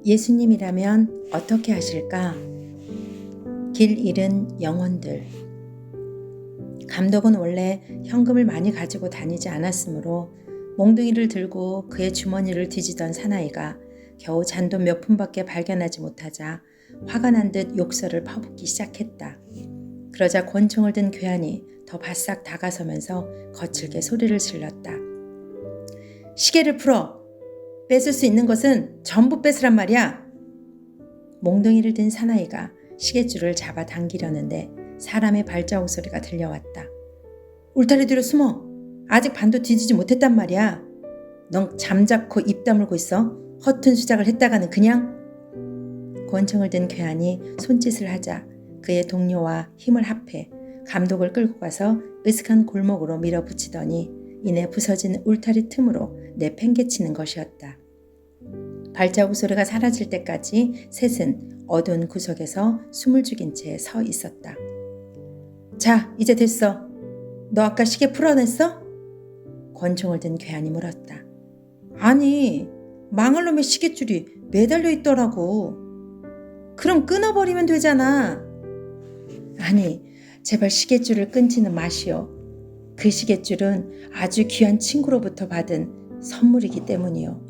예수님이라면 어떻게 하실까? 길 잃은 영혼들. 감독은 원래 현금을 많이 가지고 다니지 않았으므로 몽둥이를 들고 그의 주머니를 뒤지던 사나이가 겨우 잔돈 몇 푼밖에 발견하지 못하자 화가 난 듯 욕설을 퍼붓기 시작했다. 그러자 권총을 든 괴한이 더 바싹 다가서면서 거칠게 소리를 질렀다. 시계를 풀어! 뺏을 수 있는 것은 전부 뺏으란 말이야! 몽둥이를 든 사나이가 시계줄을 잡아 당기려는데 사람의 발자국 소리가 들려왔다. 울타리 뒤로 숨어! 아직 반도 뒤지지 못했단 말이야. 넌 잠자코 입 다물고 있어. 허튼 수작을 했다가는 그냥. 권총을 든 괴한이 손짓을 하자 그의 동료와 힘을 합해 감독을 끌고 가서 으슥한 골목으로 밀어붙이더니 이내 부서진 울타리 틈으로 내팽개치는 것이었다. 발자국 소리가 사라질 때까지 셋은 어두운 구석에서 숨을 죽인 채 서 있었다. 자, 이제 됐어. 너 아까 시계 풀어냈어? 권총을 든 괴한이 물었다. 아니, 망할 놈의 시계줄이 매달려 있더라고. 그럼 끊어버리면 되잖아. 아니, 제발 시계줄을 끊지는 마시오. 그 시계줄은 아주 귀한 친구로부터 받은 선물이기 때문이요.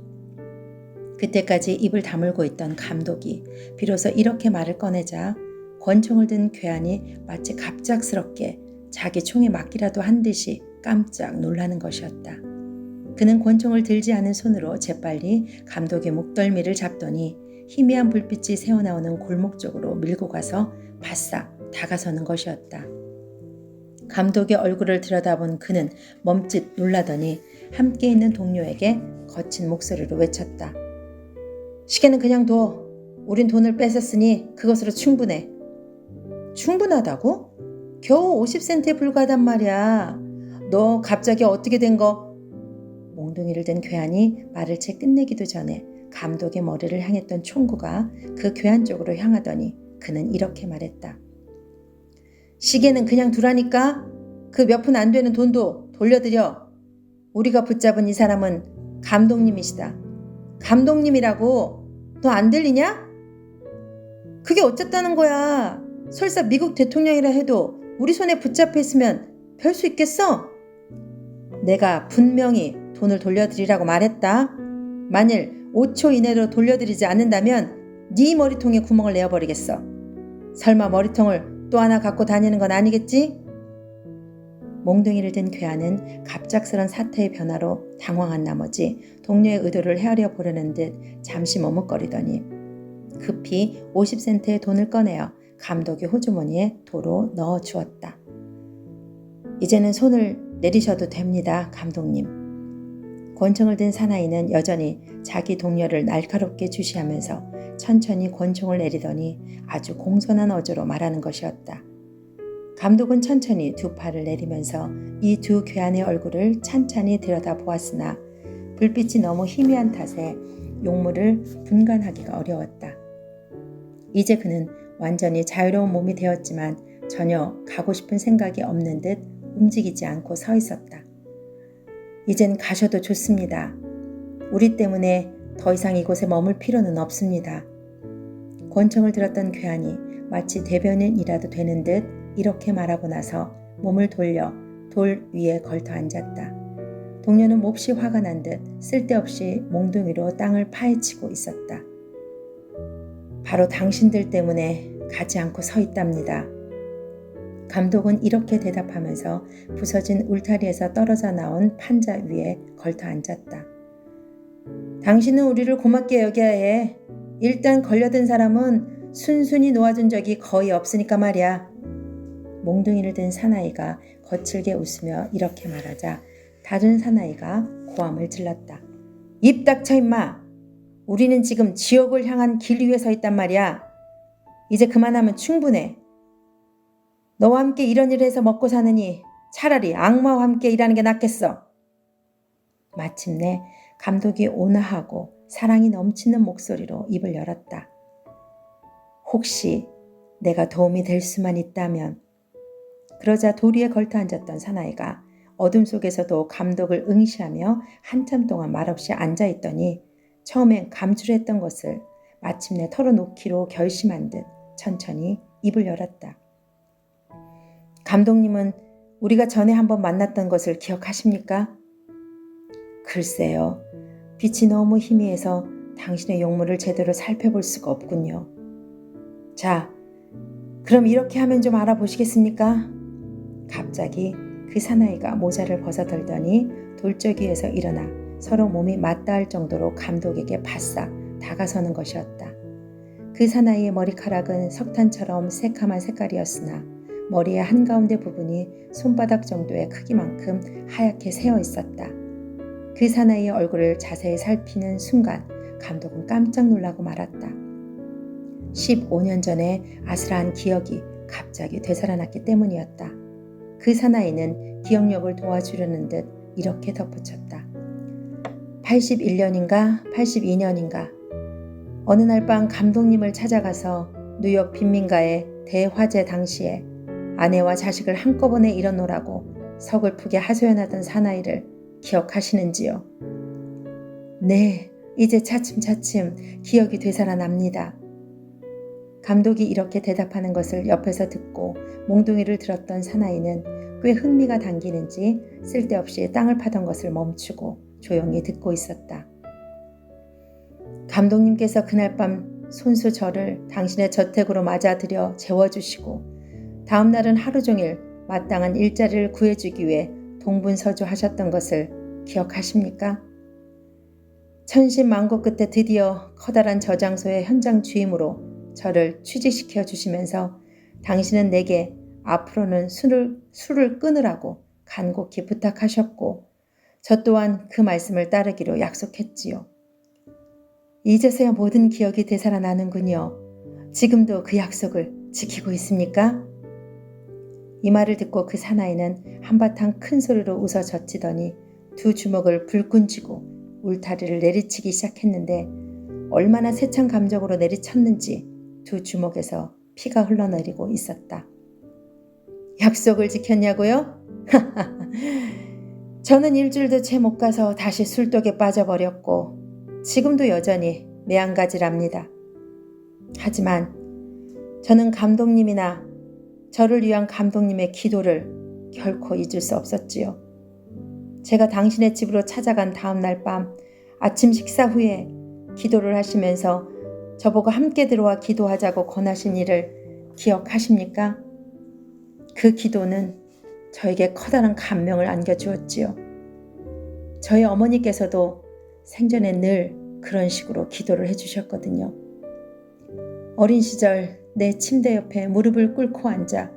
그때까지 입을 다물고 있던 감독이 비로소 이렇게 말을 꺼내자 권총을 든 괴한이 마치 갑작스럽게 자기 총에 맞기라도 한 듯이 깜짝 놀라는 것이었다. 그는 권총을 들지 않은 손으로 재빨리 감독의 목덜미를 잡더니 희미한 불빛이 새어나오는 골목 쪽으로 밀고 가서 바싹 다가서는 것이었다. 감독의 얼굴을 들여다본 그는 멈칫 놀라더니 함께 있는 동료에게 거친 목소리로 외쳤다. 시계는 그냥 둬. 우린 돈을 뺏었으니 그것으로 충분해. 충분하다고? 겨우 50센트에 불과하단 말이야. 너 갑자기 어떻게 된 거? 몽둥이를 든 괴한이 말을 채 끝내기도 전에 감독의 머리를 향했던 총구가 그 괴한 쪽으로 향하더니 그는 이렇게 말했다. 시계는 그냥 두라니까? 그 몇 푼 안 되는 돈도 돌려드려. 우리가 붙잡은 이 사람은 감독님이시다. 감독님이라고. 너 안 들리냐? 그게 어쨌다는 거야. 설사 미국 대통령이라 해도 우리 손에 붙잡혀 있으면 별 수 있겠어? 내가 분명히 돈을 돌려드리라고 말했다. 만일 5초 이내로 돌려드리지 않는다면 네 머리통에 구멍을 내어버리겠어. 설마 머리통을 또 하나 갖고 다니는 건 아니겠지? 몽둥이를 든 괴한은 갑작스런 사태의 변화로 당황한 나머지 동료의 의도를 헤아려 보려는 듯 잠시 머뭇거리더니 급히 50센트의 돈을 꺼내어 감독의 호주머니에 도로 넣어 주었다. 이제는 손을 내리셔도 됩니다, 감독님. 권총을 든 사나이는 여전히 자기 동료를 날카롭게 주시하면서 천천히 권총을 내리더니 아주 공손한 어조로 말하는 것이었다. 감독은 천천히 두 팔을 내리면서 이 두 괴한의 얼굴을 찬찬히 들여다보았으나 불빛이 너무 희미한 탓에 용물을 분간하기가 어려웠다. 이제 그는 완전히 자유로운 몸이 되었지만 전혀 가고 싶은 생각이 없는 듯 움직이지 않고 서 있었다. 이젠 가셔도 좋습니다. 우리 때문에 더 이상 이곳에 머물 필요는 없습니다. 권총을 들었던 괴한이 마치 대변인이라도 되는 듯 이렇게 말하고 나서 몸을 돌려 돌 위에 걸터 앉았다. 동료는 몹시 화가 난 듯 쓸데없이 몽둥이로 땅을 파헤치고 있었다. 바로 당신들 때문에 가지 않고 서 있답니다. 감독은 이렇게 대답하면서 부서진 울타리에서 떨어져 나온 판자 위에 걸터 앉았다. 당신은 우리를 고맙게 여겨야 해. 일단 걸려든 사람은 순순히 놓아준 적이 거의 없으니까 말이야. 몽둥이를 든 사나이가 거칠게 웃으며 이렇게 말하자 다른 사나이가 고함을 질렀다. 입 닥쳐 임마. 우리는 지금 지옥을 향한 길 위에 서 있단 말이야. 이제 그만하면 충분해. 너와 함께 이런 일을 해서 먹고 사느니 차라리 악마와 함께 일하는 게 낫겠어. 마침내 감독이 온화하고 사랑이 넘치는 목소리로 입을 열었다. 혹시 내가 도움이 될 수만 있다면. 그러자 도리에 걸터 앉았던 사나이가 어둠 속에서도 감독을 응시하며 한참 동안 말없이 앉아있더니 처음엔 감출했던 것을 마침내 털어놓기로 결심한 듯 천천히 입을 열었다. 감독님은 우리가 전에 한번 만났던 것을 기억하십니까? 글쎄요. 빛이 너무 희미해서 당신의 용모를 제대로 살펴볼 수가 없군요. 자, 그럼 이렇게 하면 좀 알아보시겠습니까? 갑자기 그 사나이가 모자를 벗어들더니 돌적이에서 일어나 서로 몸이 맞닿을 정도로 감독에게 바싹 다가서는 것이었다. 그 사나이의 머리카락은 석탄처럼 새카만 색깔이었으나 머리의 한가운데 부분이 손바닥 정도의 크기만큼 하얗게 새어 있었다. 그 사나이의 얼굴을 자세히 살피는 순간 감독은 깜짝 놀라고 말았다. 15년 전에 아슬한 기억이 갑자기 되살아났기 때문이었다. 그 사나이는 기억력을 도와주려는 듯 이렇게 덧붙였다. 81년인가 82년인가 어느 날 밤 감독님을 찾아가서 뉴욕 빈민가의 대화재 당시에 아내와 자식을 한꺼번에 잃어놓으라고 서글프게 하소연하던 사나이를 기억하시는지요? 네, 이제 차츰차츰 기억이 되살아납니다. 감독이 이렇게 대답하는 것을 옆에서 듣고 몽둥이를 들었던 사나이는 꽤 흥미가 당기는지 쓸데없이 땅을 파던 것을 멈추고 조용히 듣고 있었다. 감독님께서 그날 밤 손수 저를 당신의 저택으로 맞아들여 재워주시고 다음 날은 하루 종일 마땅한 일자리를 구해주기 위해 동분서주하셨던 것을 기억하십니까? 천신만고 끝에 드디어 커다란 저장소의 현장 주임으로 저를 취직시켜 주시면서 당신은 내게 앞으로는 술을 끊으라고 간곡히 부탁하셨고 저 또한 그 말씀을 따르기로 약속했지요. 이제서야 모든 기억이 되살아나는군요. 지금도 그 약속을 지키고 있습니까? 이 말을 듣고 그 사나이는 한바탕 큰 소리로 웃어 젖히더니 두 주먹을 불끈 쥐고 울타리를 내리치기 시작했는데 얼마나 세찬 감정으로 내리쳤는지 두 주먹에서 피가 흘러내리고 있었다. 약속을 지켰냐고요? 저는 일주일도 채 못 가서 다시 술독에 빠져버렸고 지금도 여전히 매한가지랍니다. 하지만 저는 감독님이나 저를 위한 감독님의 기도를 결코 잊을 수 없었지요. 제가 당신의 집으로 찾아간 다음 날 밤 아침 식사 후에 기도를 하시면서 저보고 함께 들어와 기도하자고 권하신 일을 기억하십니까? 그 기도는 저에게 커다란 감명을 안겨주었지요. 저희 어머니께서도 생전에 늘 그런 식으로 기도를 해주셨거든요. 어린 시절 내 침대 옆에 무릎을 꿇고 앉아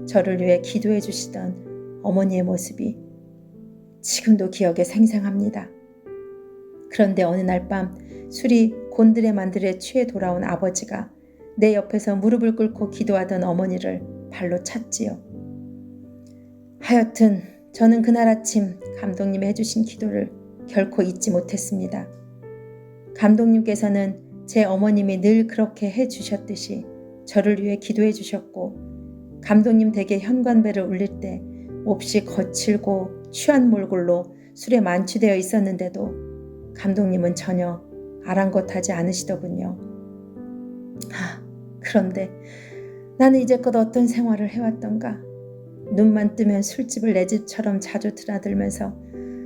저를 위해 기도해 주시던 어머니의 모습이 지금도 기억에 생생합니다. 그런데 어느 날 밤 술이 곤드레만드레 취해 돌아온 아버지가 내 옆에서 무릎을 꿇고 기도하던 어머니를 발로 찼지요. 하여튼 저는 그날 아침 감독님이 해주신 기도를 결코 잊지 못했습니다. 감독님께서는 제 어머님이 늘 그렇게 해주셨듯이 저를 위해 기도해 주셨고 감독님 댁에 현관벨을 울릴 때 몹시 거칠고 취한 몰골로 술에 만취되어 있었는데도 감독님은 전혀 아랑곳하지 않으시더군요. 그런데 나는 이제껏 어떤 생활을 해왔던가. 눈만 뜨면 술집을 내 집처럼 자주 드나들면서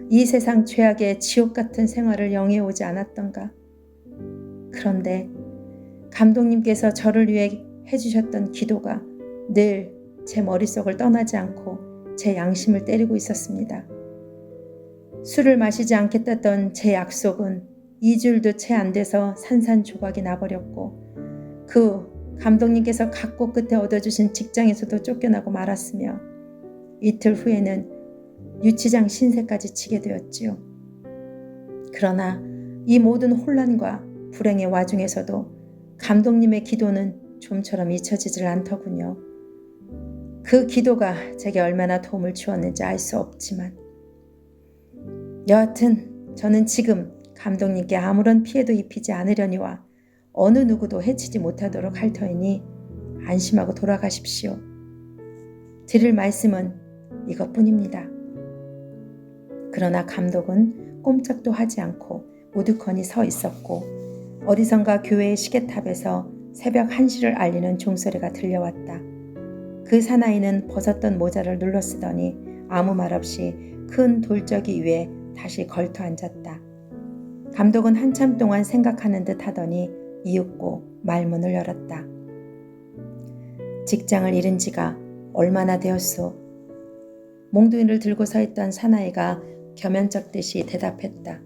이 세상 최악의 지옥 같은 생활을 영해오지 않았던가. 그런데 감독님께서 저를 위해 해주셨던 기도가 늘 제 머릿속을 떠나지 않고 제 양심을 때리고 있었습니다. 술을 마시지 않겠다던 제 약속은 2주일도 채 안 돼서 산산조각이 나버렸고 그 후 감독님께서 각고 끝에 얻어주신 직장에서도 쫓겨나고 말았으며 이틀 후에는 유치장 신세까지 치게 되었지요. 그러나 이 모든 혼란과 불행의 와중에서도 감독님의 기도는 좀처럼 잊혀지질 않더군요. 그 기도가 제게 얼마나 도움을 주었는지 알 수 없지만 여하튼 저는 지금 감독님께 아무런 피해도 입히지 않으려니와 어느 누구도 해치지 못하도록 할 터이니 안심하고 돌아가십시오. 드릴 말씀은 이것뿐입니다. 그러나 감독은 꼼짝도 하지 않고 우두커니 서 있었고 어디선가 교회의 시계탑에서 새벽 1시를 알리는 종소리가 들려왔다. 그 사나이는 벗었던 모자를 눌러 쓰더니 아무 말 없이 큰 돌적이 위에 다시 걸터 앉았다. 감독은 한참 동안 생각하는 듯 하더니 이윽고 말문을 열었다. 직장을 잃은 지가 얼마나 되었소? 몽둥이를 들고 서 있던 사나이가 겸연쩍듯이 대답했다.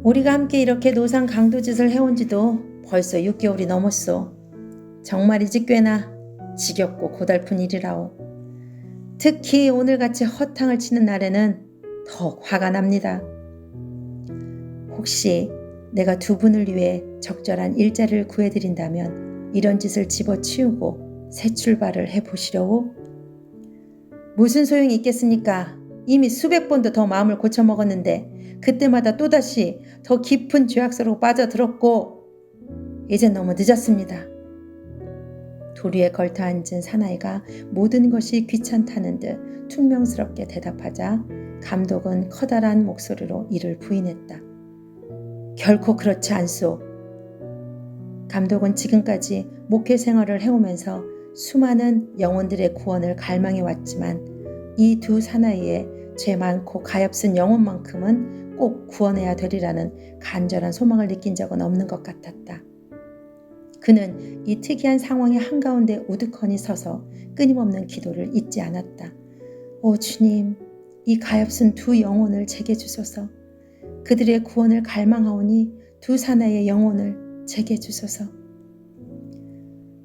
우리가 함께 이렇게 노상 강도짓을 해온 지도 벌써 6개월이 넘었소. 정말이지 꽤나 지겹고 고달픈 일이라오. 특히 오늘같이 허탕을 치는 날에는 더욱 화가 납니다. 혹시 내가 두 분을 위해 적절한 일자리를 구해드린다면 이런 짓을 집어치우고 새 출발을 해보시려고? 무슨 소용이 있겠습니까? 이미 수백 번도 더 마음을 고쳐먹었는데 그때마다 또다시 더 깊은 죄악으로 빠져들었고 이젠 너무 늦었습니다. 돌 위에 걸터 앉은 사나이가 모든 것이 귀찮다는 듯 퉁명스럽게 대답하자 감독은 커다란 목소리로 이를 부인했다. 결코 그렇지 않소. 감독은 지금까지 목회 생활을 해오면서 수많은 영혼들의 구원을 갈망해왔지만 이 두 사나이의 죄 많고 가엾은 영혼만큼은 꼭 구원해야 되리라는 간절한 소망을 느낀 적은 없는 것 같았다. 그는 이 특이한 상황의 한가운데 우두커니 서서 끊임없는 기도를 잊지 않았다. 오 주님, 이 가엾은 두 영혼을 제게 주소서. 그들의 구원을 갈망하오니 두 사나이의 영혼을 제게 주소서.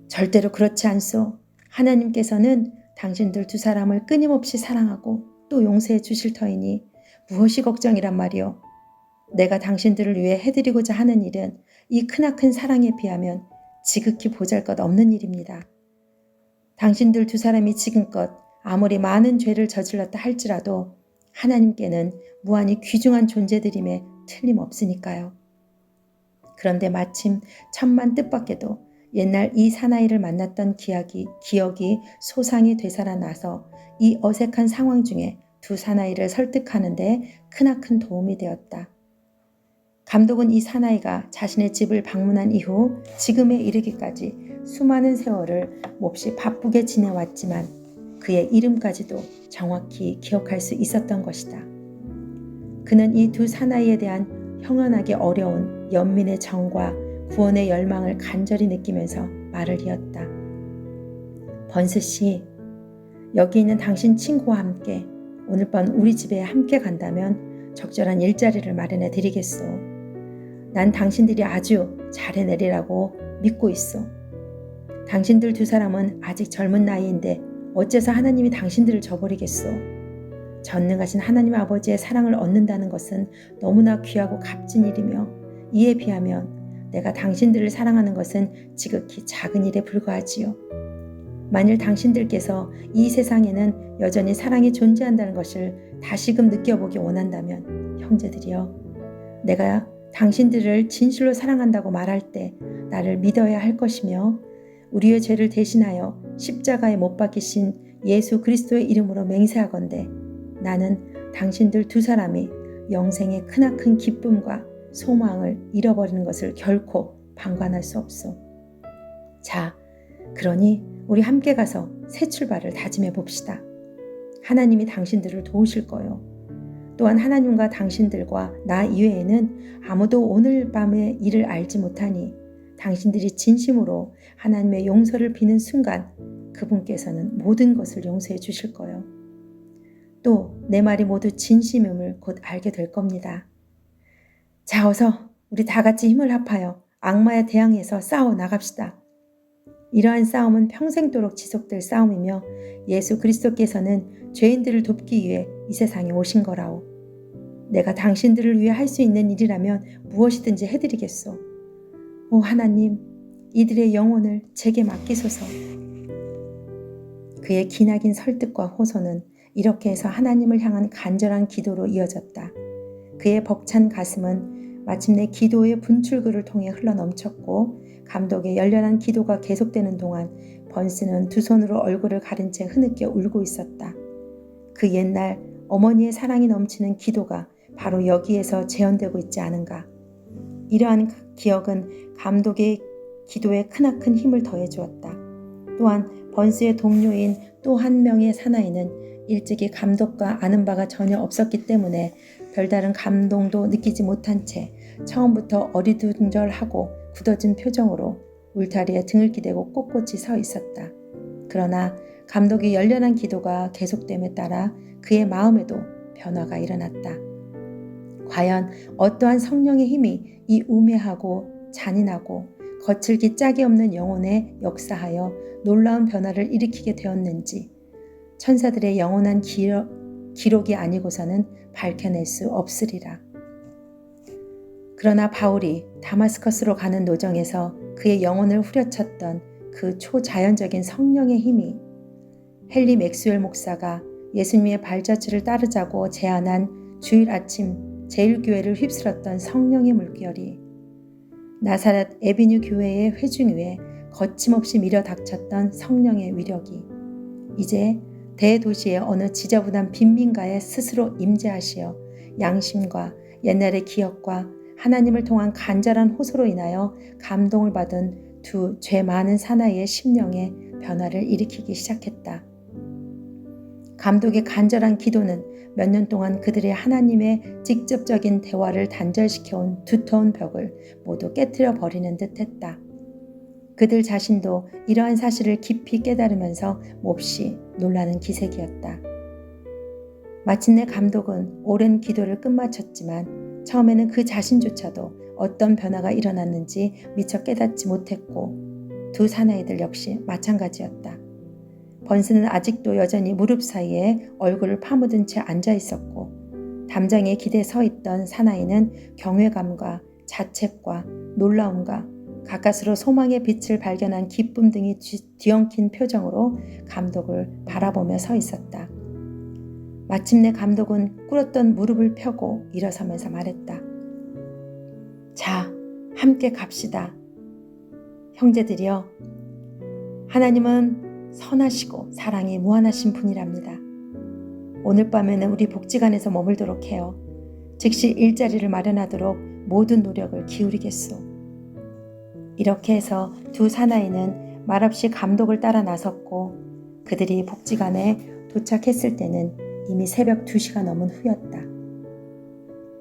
절대로 그렇지 않소. 하나님께서는 당신들 두 사람을 끊임없이 사랑하고 또 용서해 주실 터이니 무엇이 걱정이란 말이오. 내가 당신들을 위해 해드리고자 하는 일은 이 크나큰 사랑에 비하면 지극히 보잘것없는 일입니다. 당신들 두 사람이 지금껏 아무리 많은 죄를 저질렀다 할지라도 하나님께는 무한히 귀중한 존재들임에 틀림없으니까요. 그런데 마침 천만 뜻밖에도 옛날 이 사나이를 만났던 기억이 소상히 되살아나서 이 어색한 상황 중에 두 사나이를 설득하는 데 크나큰 도움이 되었다. 감독은 이 사나이가 자신의 집을 방문한 이후 지금에 이르기까지 수많은 세월을 몹시 바쁘게 지내왔지만 그의 이름까지도 정확히 기억할 수 있었던 것이다. 그는 이 두 사나이에 대한 형언하기 어려운 연민의 정과 구원의 열망을 간절히 느끼면서 말을 이었다. 번스 씨, 여기 있는 당신 친구와 함께 오늘 밤 우리 집에 함께 간다면 적절한 일자리를 마련해 드리겠소. 난 당신들이 아주 잘 해내리라고 믿고 있소. 당신들 두 사람은 아직 젊은 나이인데 어째서 하나님이 당신들을 저버리겠소. 전능하신 하나님 아버지의 사랑을 얻는다는 것은 너무나 귀하고 값진 일이며 이에 비하면 내가 당신들을 사랑하는 것은 지극히 작은 일에 불과하지요. 만일 당신들께서 이 세상에는 여전히 사랑이 존재한다는 것을 다시금 느껴보기 원한다면 형제들이여, 내가 당신들을 진실로 사랑한다고 말할 때 나를 믿어야 할 것이며 우리의 죄를 대신하여 십자가에 못 박히신 예수 그리스도의 이름으로 맹세하건대 나는 당신들 두 사람이 영생의 크나큰 기쁨과 소망을 잃어버리는 것을 결코 방관할 수 없소. 자, 그러니 우리 함께 가서 새 출발을 다짐해 봅시다. 하나님이 당신들을 도우실 거요. 또한 하나님과 당신들과 나 이외에는 아무도 오늘 밤의 일을 알지 못하니 당신들이 진심으로 하나님의 용서를 비는 순간 그분께서는 모든 것을 용서해 주실 거요. 또 내 말이 모두 진심임을 곧 알게 될 겁니다. 자, 어서 우리 다 같이 힘을 합하여 악마에 대항해서 싸워 나갑시다. 이러한 싸움은 평생도록 지속될 싸움이며 예수 그리스도께서는 죄인들을 돕기 위해 이 세상에 오신 거라오. 내가 당신들을 위해 할 수 있는 일이라면 무엇이든지 해드리겠소. 오 하나님, 이들의 영혼을 제게 맡기소서. 그의 기나긴 설득과 호소는 이렇게 해서 하나님을 향한 간절한 기도로 이어졌다. 그의 벅찬 가슴은 마침내 기도의 분출구를 통해 흘러넘쳤고 감독의 열렬한 기도가 계속되는 동안 번스는 두 손으로 얼굴을 가린 채 흐느껴 울고 있었다. 그 옛날 어머니의 사랑이 넘치는 기도가 바로 여기에서 재현되고 있지 않은가. 이러한 기억은 감독의 기도에 크나큰 힘을 더해 주었다. 또한 번스의 동료인 또 한 명의 사나이는 일찍이 감독과 아는 바가 전혀 없었기 때문에 별다른 감동도 느끼지 못한 채 처음부터 어리둥절하고 굳어진 표정으로 울타리에 등을 기대고 꼿꼿이 서 있었다. 그러나 감독의 열렬한 기도가 계속됨에 따라 그의 마음에도 변화가 일어났다. 과연 어떠한 성령의 힘이 이 우매하고 잔인하고 거칠기 짝이 없는 영혼에 역사하여 놀라운 변화를 일으키게 되었는지 천사들의 영원한 기록이 아니고서는 밝혀낼 수 없으리라. 그러나 바울이 다마스커스로 가는 노정에서 그의 영혼을 후려쳤던 그 초자연적인 성령의 힘이 헨리 맥스웰 목사가 예수님의 발자취를 따르자고 제안한 주일 아침 제일교회를 휩쓸었던 성령의 물결이 나사렛 에비뉴 교회의 회중 위에 거침없이 밀어닥쳤던 성령의 위력이 이제 대도시의 어느 지저분한 빈민가에 스스로 임재하시어 양심과 옛날의 기억과 하나님을 통한 간절한 호소로 인하여 감동을 받은 두 죄 많은 사나이의 심령에 변화를 일으키기 시작했다. 감독의 간절한 기도는 몇 년 동안 그들의 하나님의 직접적인 대화를 단절시켜온 두터운 벽을 모두 깨트려 버리는 듯했다. 그들 자신도 이러한 사실을 깊이 깨달으면서 몹시 놀라는 기색이었다. 마침내 감독은 오랜 기도를 끝마쳤지만 처음에는 그 자신조차도 어떤 변화가 일어났는지 미처 깨닫지 못했고 두 사나이들 역시 마찬가지였다. 번스는 아직도 여전히 무릎 사이에 얼굴을 파묻은 채 앉아 있었고 담장에 기대 서 있던 사나이는 경외감과 자책과 놀라움과 가까스로 소망의 빛을 발견한 기쁨 등이 뒤엉킨 표정으로 감독을 바라보며 서 있었다. 마침내 감독은 꿇었던 무릎을 펴고 일어서면서 말했다. 자, 함께 갑시다. 형제들이여, 하나님은 선하시고 사랑이 무한하신 분이랍니다. 오늘 밤에는 우리 복지관에서 머물도록 해요. 즉시 일자리를 마련하도록 모든 노력을 기울이겠소. 이렇게 해서 두 사나이는 말없이 감독을 따라 나섰고 그들이 복지관에 도착했을 때는 이미 새벽 2시가 넘은 후였다.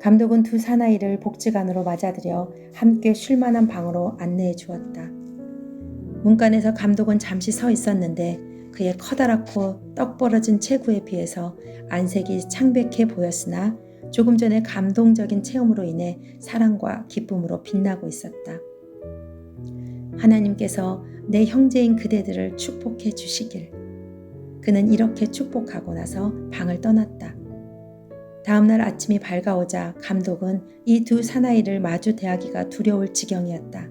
감독은 두 사나이를 복지관으로 맞아들여 함께 쉴 만한 방으로 안내해 주었다. 문간에서 감독은 잠시 서 있었는데 그의 커다랗고 떡 벌어진 체구에 비해서 안색이 창백해 보였으나 조금 전에 감동적인 체험으로 인해 사랑과 기쁨으로 빛나고 있었다. 하나님께서 내 형제인 그대들을 축복해 주시길. 그는 이렇게 축복하고 나서 방을 떠났다. 다음날 아침이 밝아오자 감독은 이 두 사나이를 마주 대하기가 두려울 지경이었다.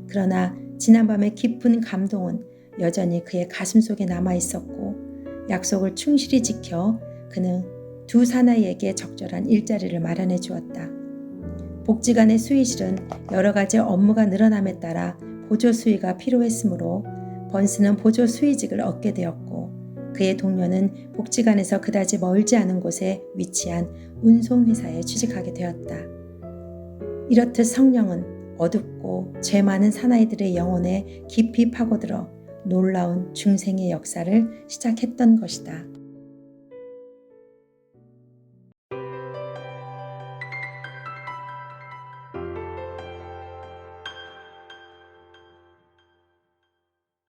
그러나 지난밤의 깊은 감동은 여전히 그의 가슴속에 남아 있었고 약속을 충실히 지켜 그는 두 사나이에게 적절한 일자리를 마련해 주었다. 복지관의 수의실은 여러 가지 업무가 늘어남에 따라 보조 수의가 필요했으므로 번스는 보조 수의직을 얻게 되었고 그의 동료는 복지관에서 그다지 멀지 않은 곳에 위치한 운송회사에 취직하게 되었다. 이렇듯 성령은 어둡고 죄 많은 사나이들의 영혼에 깊이 파고들어 놀라운 중생의 역사를 시작했던 것이다.